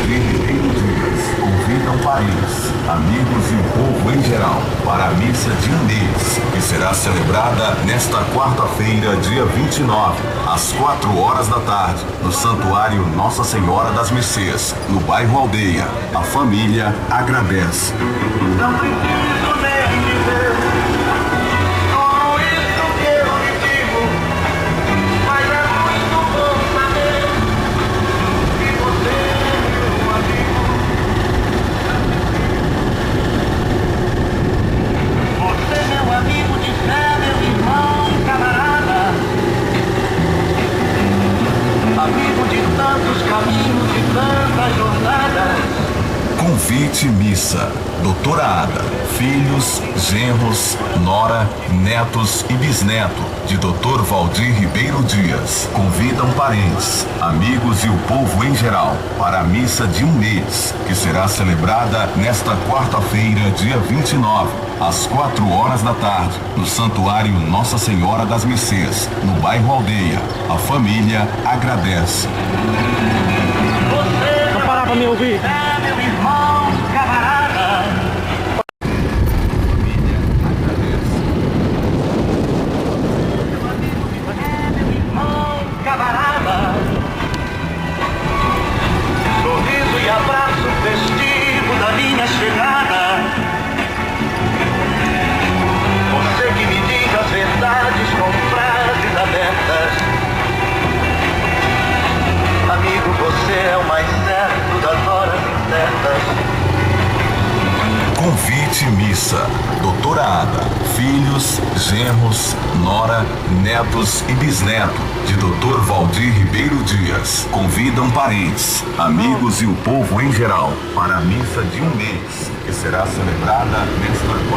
Valdir Ribeiro Dias convidam parentes, amigos e o povo em geral para a missa de um mês, que será celebrada nesta quarta-feira, dia 29, às 4 horas da tarde, no Santuário Nossa Senhora das Mercês, no bairro Aldeia. A família agradece. Não preciso nem dizer tudo isso que eu lhe digo, mas é muito bom saber que você é meu amigo. Você é meu amigo de fé, meu irmão, camarada, amigo de tantos caminhos, de tantas jornadas. Convite missa. Doutora Ada, filhos, genros, nora, netos e bisneto de Dr. Valdir Ribeiro Dias convidam parentes, amigos e o povo em geral para a missa de um mês, que será celebrada nesta quarta-feira, dia 29, às 4 horas da tarde, no Santuário Nossa Senhora das Mercês, no bairro Aldeia. A família agradece. Não parar pra me ouvir. É meu irmão, camarada. É meu irmão, camarada. Sorriso e abraço festivo da minha chegada. Você que me diz as verdades com frases abertas. Amigo, você é o mais certo das horas incertas. Convite missa. Doutora Ada, filhos, genros, nora, netos e bisneto de Dr. Valdir Ribeiro Dias convidam parentes, amigos e o povo em geral para a missa de um mês, que será celebrada nesta